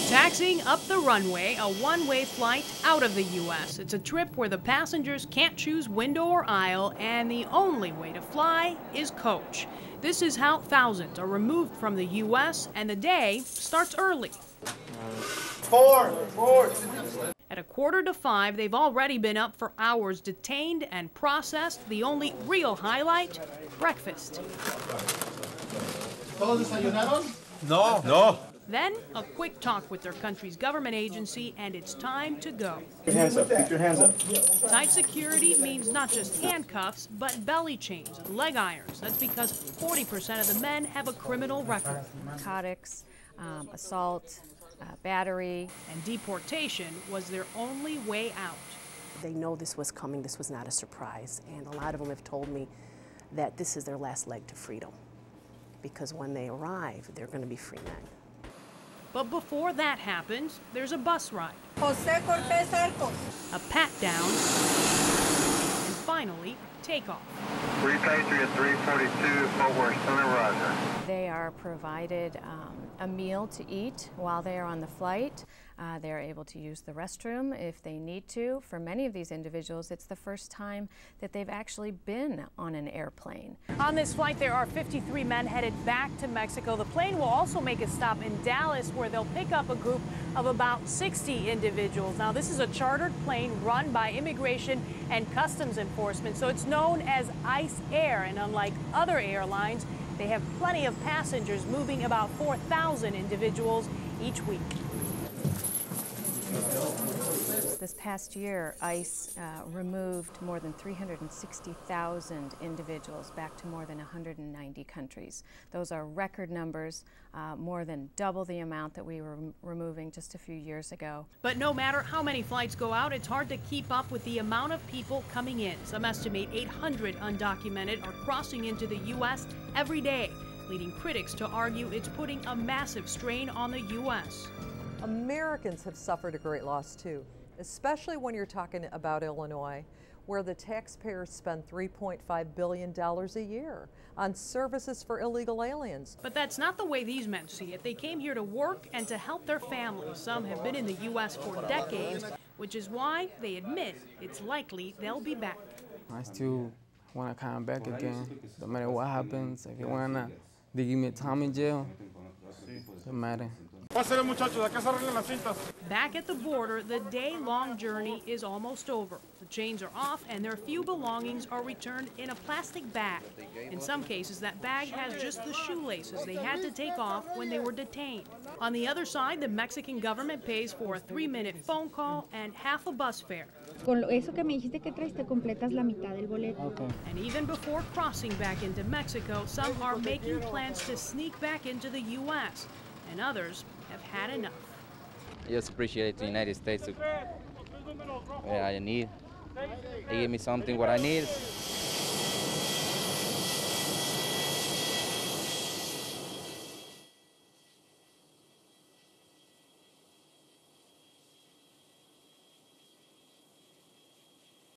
Taxiing up the runway, a one-way flight out of the U.S. It's a trip where the passengers can't choose window or aisle, and the only way to fly is coach. This is how thousands are removed from the U.S., and the day starts early. Four. At 4:45, they've already been up for hours, detained and processed. The only real highlight, breakfast. ¿Todos desayunaron? No. Then, a quick talk with their country's government agency, and it's time to go. Keep your hands up. Keep your hands up. Tight security means not just handcuffs, but belly chains, leg irons. That's because 40% of the men have a criminal record. Narcotics, assault, battery. And deportation was their only way out. They know this was coming, this was not a surprise, and a lot of them have told me that this is their last leg to freedom, because when they arrive, they're going to be free men. But before that happens, there's a bus ride, José Cortés Arcos. a pat down, and finally, takeoff. Repatriate 342, Fort Worth Center, Roger. They are provided a meal to eat while they are on the flight. They are able to use the restroom if they need to. For many of these individuals, it's the first time that they've actually been on an airplane. On this flight, there are 53 men headed back to Mexico. The plane will also make a stop in Dallas, where they'll pick up a group of about 60 individuals. Now, this is a chartered plane run by Immigration and Customs Enforcement, so it's known as ICE Air, and unlike other airlines, they have plenty of passengers, moving about 4,000 individuals each week. This past year, ICE removed more than 360,000 individuals back to more than 190 countries. Those are record numbers, more than double the amount that we were removing just a few years ago. But no matter how many flights go out, it's hard to keep up with the amount of people coming in. Some estimate 800 undocumented are crossing into the U.S. every day, leading critics to argue it's putting a massive strain on the U.S. Americans have suffered a great loss too, especially when you're talking about Illinois, where the taxpayers spend $3.5 billion a year on services for illegal aliens. But that's not the way these men see it. They came here to work and to help their families. Some have been in the U.S. for decades, which is why they admit it's likely they'll be back. I still want to come back again, no matter what happens. If you want to give me time in jail, doesn't matter. Back at the border, the day-long journey is almost over. The chains are off and their few belongings are returned in a plastic bag. In some cases, that bag has just the shoelaces they had to take off when they were detained. On the other side, the Mexican government pays for a 3-minute phone call and half a bus fare. Con eso que me dijiste que traes, te completas la mitad del boleto. Okay. And even before crossing back into Mexico, some are making plans to sneak back into the U.S., and others have had enough. I just appreciate the United States. I need. They gave me something what I need.